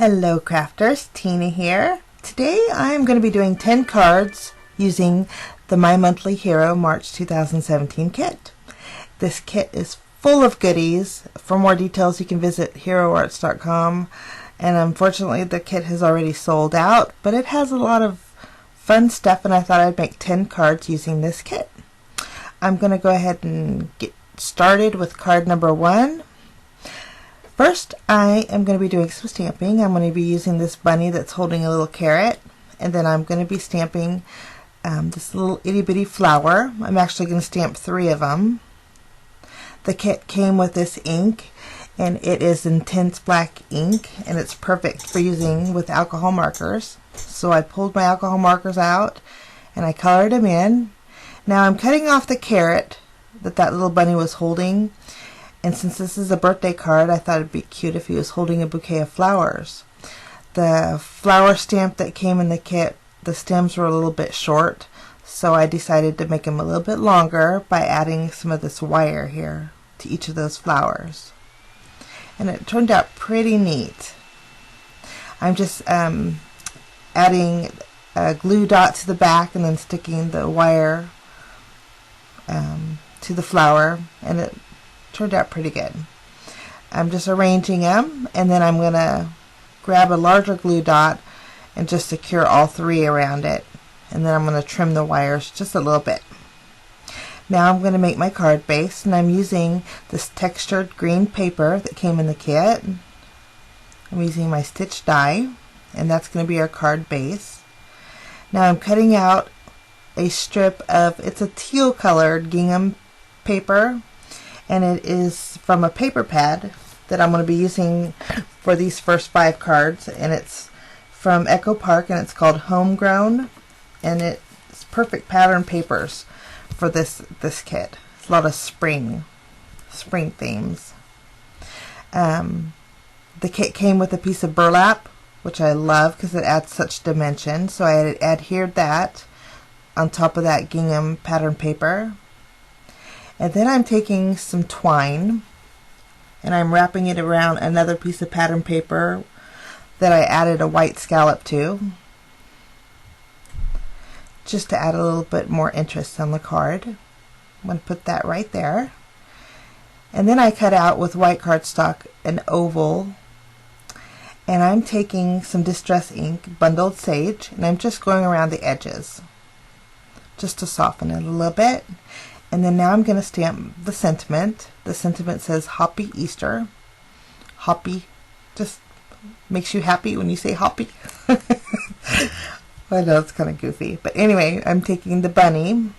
Hello crafters, Tina here. Today I'm going to be doing 10 cards using the My Monthly Hero March 2017 kit. This kit is full of goodies. For more details you can visit heroarts.com, and unfortunately the kit has already sold out, but it has a lot of fun stuff and I thought I'd make 10 cards using this kit. I'm going to go ahead and get started with card number 1. First, I am going to be doing some stamping. I'm going to be using this bunny that's holding a little carrot, and then I'm going to be stamping this little itty bitty flower. I'm actually going to stamp 3 of them. The kit came with this ink, and it is intense black ink, and it's perfect for using with alcohol markers. So I pulled my alcohol markers out, and I colored them in. Now I'm cutting off the carrot that little bunny was holding. And since this is a birthday card, I thought it'd be cute if he was holding a bouquet of flowers. The flower stamp that came in the kit, the stems were a little bit short, so I decided to make them a little bit longer by adding some of this wire here to each of those flowers. And it turned out pretty neat. I'm just adding a glue dot to the back and then sticking the wire to the flower, and it turned out pretty good. I'm just arranging them, and then I'm going to grab a larger glue dot and just secure all 3 around it, and then I'm going to trim the wires just a little bit. Now I'm going to make my card base, and I'm using this textured green paper that came in the kit. I'm using my stitch die, and that's going to be our card base. Now I'm cutting out a strip of, it's a teal colored gingham paper, and it is from a paper pad that I'm going to be using for these first 5 cards, and it's from Echo Park, and it's called Homegrown, and it's perfect pattern papers for this kit. It's a lot of spring themes. The kit came with a piece of burlap, which I love because it adds such dimension, so I adhered that on top of that gingham pattern paper. And then I'm taking some twine and I'm wrapping it around another piece of pattern paper that I added a white scallop to, just to add a little bit more interest on the card. I'm going to put that right there. And then I cut out with white cardstock an oval, and I'm taking some Distress ink, bundled sage, and I'm just going around the edges just to soften it a little bit. And then now I'm going to stamp the sentiment. The sentiment says Happy Easter. Happy just makes you happy when you say happy. I know it's kind of goofy. But anyway, I'm taking the bunny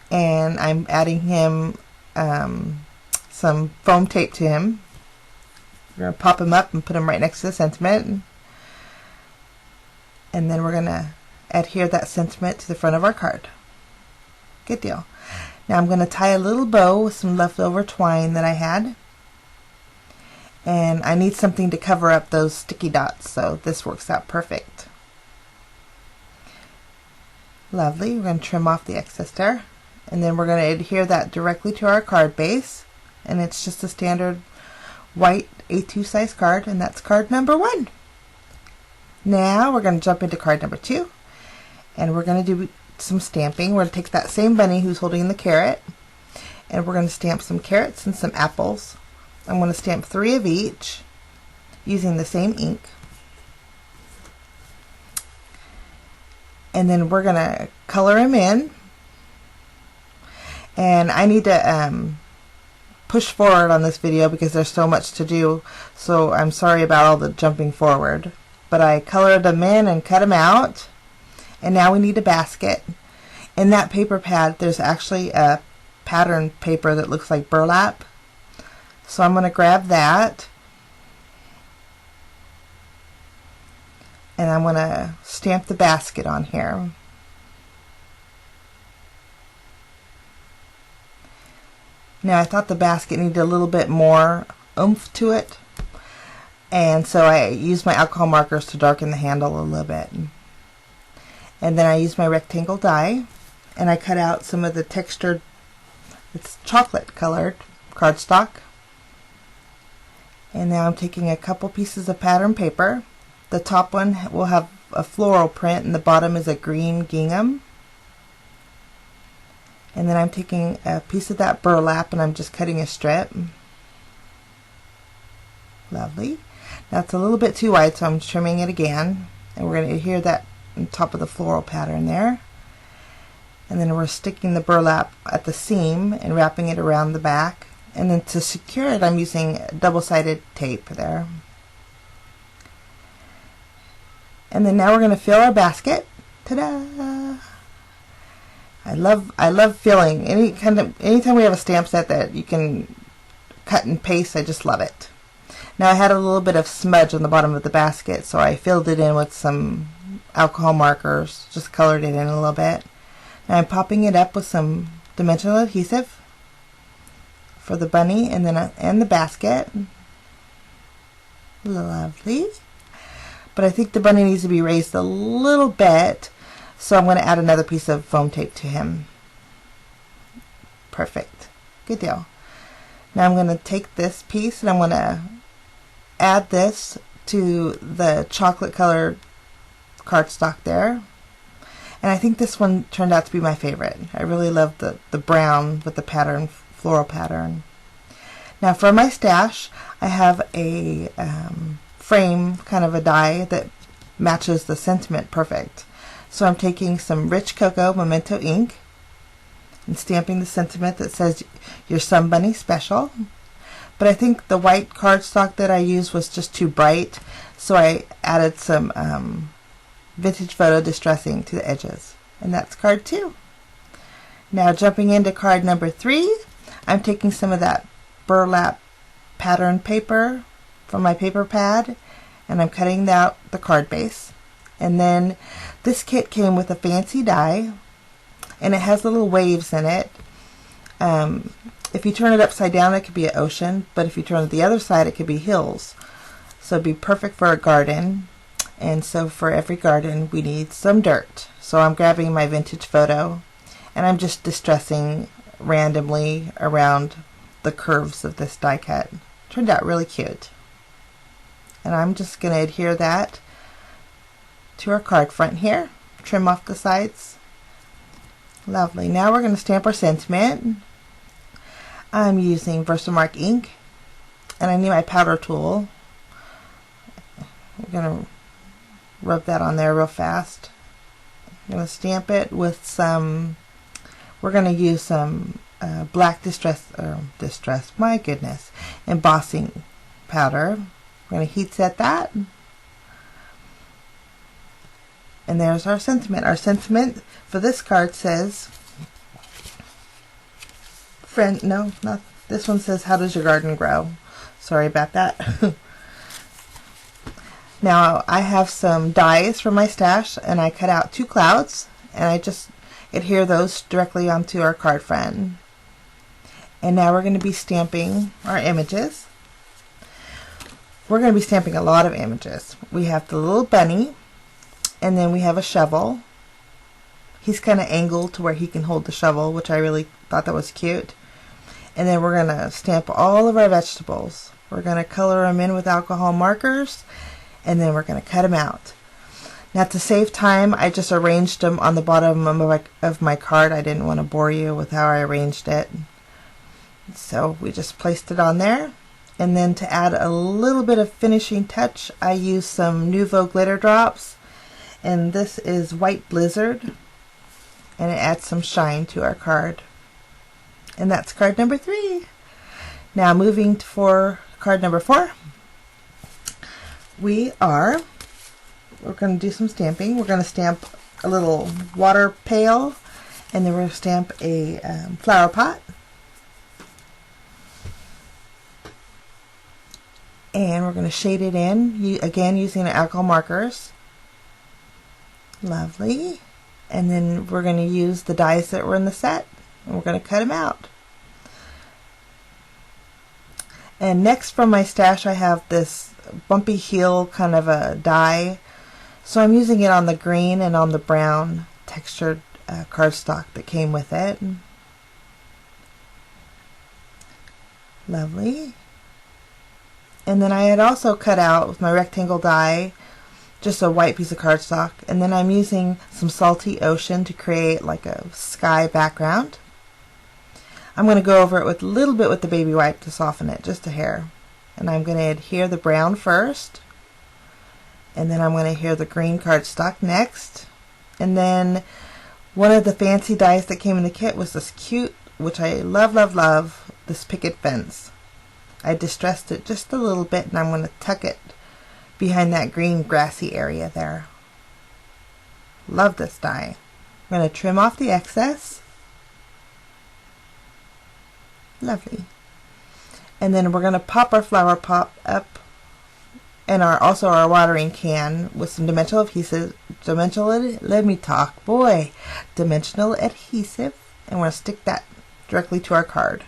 and I'm adding him some foam tape to him. We're going to pop him up and put him right next to the sentiment. And then we're going to adhere that sentiment to the front of our card. Good deal. Now I'm going to tie a little bow with some leftover twine that I had, and I need something to cover up those sticky dots, so this works out perfect. Lovely. We're going to trim off the excess there, and then we're going to adhere that directly to our card base, and it's just a standard white A2 size card, and that's card number 1. Now we're going to jump into card number 2, and we're going to do some stamping. We're going to take that same bunny who's holding the carrot, and we're going to stamp some carrots and some apples. I'm going to stamp 3 of each using the same ink, and then we're going to color them in. And I need to push forward on this video because there's so much to do, so I'm sorry about all the jumping forward, but I colored them in and cut them out. And now we need a basket. In that paper pad, there's actually a pattern paper that looks like burlap. So I'm going to grab that. And I'm going to stamp the basket on here. Now I thought the basket needed a little bit more oomph to it, and so I used my alcohol markers to darken the handle a little bit. And then I used my rectangle die, and I cut out some of the textured, it's chocolate colored cardstock. And now I'm taking a couple pieces of pattern paper, The top one will have a floral print and the bottom is a green gingham. And then I'm taking a piece of that burlap and I'm just cutting a strip. Lovely. Now it's a little bit too wide, so I'm trimming it again. And we're going to adhere that on top of the floral pattern there. And then we're sticking the burlap at the seam and wrapping it around the back. And then to secure it, I'm using double-sided tape there. And then now we're going to fill our basket. Ta-da! I love filling anytime we have a stamp set that you can cut and paste. I just love it. Now I had a little bit of smudge on the bottom of the basket, so I filled it in with some alcohol markers, just colored it in a little bit. Now I'm popping it up with some dimensional adhesive for the bunny and the basket. Lovely. But I think the bunny needs to be raised a little bit, so I'm going to add another piece of foam tape to him. Perfect. Good deal. Now I'm going to take this piece and I'm going to add this to the chocolate colored cardstock there. And I think this one turned out to be my favorite. I really love the brown with the pattern, floral pattern. Now for my stash, I have a frame, kind of a die that matches the sentiment perfect. So I'm taking some rich cocoa memento ink and stamping the sentiment that says "Your Sun Bunny Special." But I think the white cardstock that I used was just too bright, so I added some vintage photo distressing to the edges. And that's card 2. Now jumping into card number 3, I'm taking some of that burlap pattern paper from my paper pad and I'm cutting out the card base. And then this kit came with a fancy die and it has little waves in it. If you turn it upside down, it could be an ocean, but if you turn it the other side, it could be hills. So it'd be perfect for a garden. And so for every garden, we need some dirt. So I'm grabbing my vintage photo and I'm just distressing randomly around the curves of this die cut. Turned out really cute. And I'm just going to adhere that to our card front here. Trim off the sides. Lovely. Now we're going to stamp our sentiment. I'm using Versamark ink and I need my powder tool. I'm going to rub that on there real fast. I'm going to stamp it with some, we're going to use some black my goodness, embossing powder. We're going to heat set that. And there's our sentiment. Our sentiment for this card says, this one says, "How does your garden grow?" Sorry about that. Now I have some dies from my stash and I cut out 2 clouds and I just adhere those directly onto our card front. And now we're going to be stamping our images. We're going to be stamping a lot of images. We have the little bunny and then we have a shovel. He's kind of angled to where he can hold the shovel, which I really thought that was cute. And then we're going to stamp all of our vegetables. We're going to color them in with alcohol markers and then we're going to cut them out. Now to save time, I just arranged them on the bottom of my card. I didn't want to bore you with how I arranged it. So we just placed it on there. And then to add a little bit of finishing touch, I used some Nouveau glitter drops. And this is White Blizzard. And it adds some shine to our card. And that's card number 3. Now moving for card number 4. We're going to do some stamping. We're going to stamp a little water pail and then we're going to stamp a flower pot. And we're going to shade it in, again using the alcohol markers. Lovely. And then we're going to use the dies that were in the set and we're going to cut them out. And next from my stash I have this bumpy heel kind of a die. So I'm using it on the green and on the brown textured cardstock that came with it. Lovely. And then I had also cut out with my rectangle die just a white piece of cardstock, and then I'm using some Salty Ocean to create like a sky background. I'm going to go over it with a little bit with the baby wipe to soften it, just a hair. And I'm going to adhere the brown first, and then I'm going to adhere the green cardstock next. And then one of the fancy dies that came in the kit was this cute, which I love, this picket fence. I distressed it just a little bit, and I'm going to tuck it behind that green grassy area there. Love this die. I'm going to trim off the excess. Lovely. And then we're going to pop our flower pot up, and also our watering can with some dimensional adhesive, dimensional adhesive, and we're going to stick that directly to our card.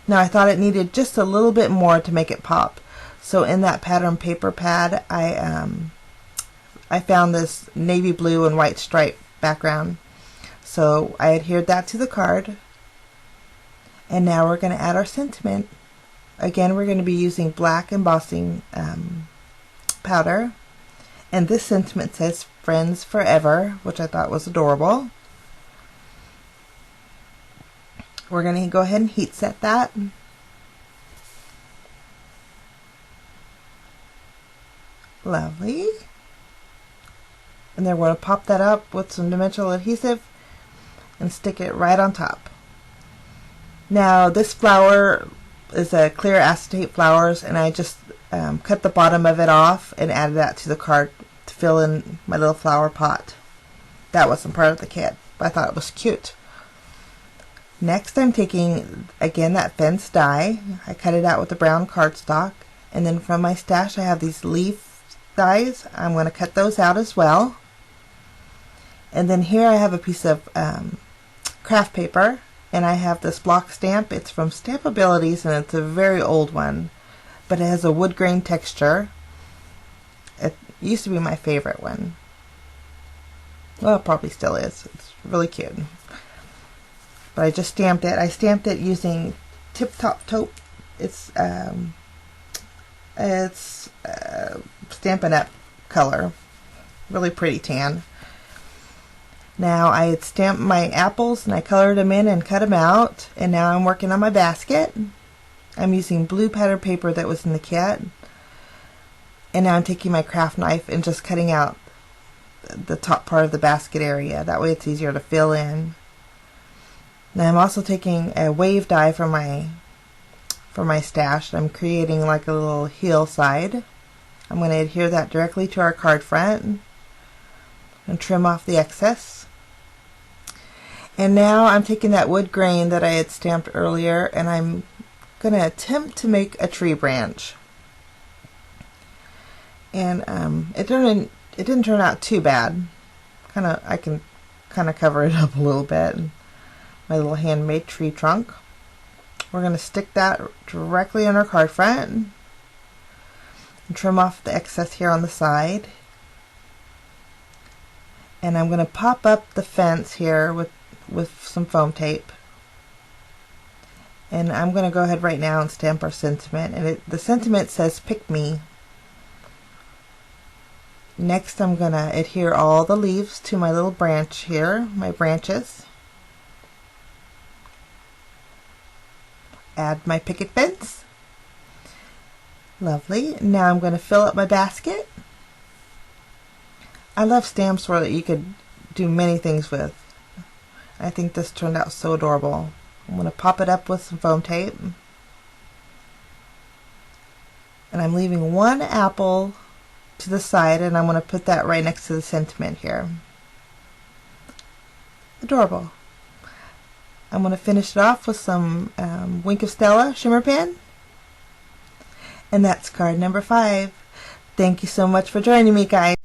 Now I thought it needed just a little bit more to make it pop, so in that pattern paper pad I found this navy blue and white stripe background, so I adhered that to the card. And now we're going to add our sentiment. Again, we're going to be using black embossing powder, and this sentiment says "Friends Forever," which I thought was adorable. We're going to go ahead and heat set that. Lovely. And then we're going to pop that up with some dimensional adhesive and stick it right on top. Now this flower is a clear acetate flowers, and I just cut the bottom of it off and added that to the card to fill in my little flower pot. That wasn't part of the kit, but I thought it was cute. Next I'm taking, again, that fence die. I cut it out with the brown cardstock, and then from my stash I have these leaf dies. I'm going to cut those out as well. And then here I have a piece of craft paper, and I have this block stamp. It's from Stampabilities, and it's a very old one, but it has a wood grain texture. It used to be my favorite one. Well, it probably still is. It's really cute. But I just stamped it. I stamped it using Tip Top Taupe. It's Stampin' Up color. Really pretty tan. Now I had stamped my apples and I colored them in and cut them out, and now I'm working on my basket. I'm using blue pattern paper that was in the kit, and now I'm taking my craft knife and just cutting out the top part of the basket area. That way it's easier to fill in. Now I'm also taking a wave die for my stash. I'm creating like a little hillside. I'm going to adhere that directly to our card front and trim off the excess. And now I'm taking that wood grain that I had stamped earlier, and I'm going to attempt to make a tree branch. And it didn't turn out too bad. I can kind of cover it up a little bit. My little handmade tree trunk. We're going to stick that directly on our card front and trim off the excess here on the side. And I'm going to pop up the fence here with some foam tape. And I'm going to go ahead right now and stamp our sentiment. And the sentiment says "Pick Me." Next I'm going to adhere all the leaves to my little branch here, my branches. Add my picket fence. Lovely. Now I'm going to fill up my basket. I love stamps where you could do many things with. I think this turned out so adorable. I'm going to pop it up with some foam tape. And I'm leaving one apple to the side, and I'm going to put that right next to the sentiment here. Adorable. I'm going to finish it off with some Wink of Stella shimmer pen. And that's card number 5. Thank you so much for joining me, guys.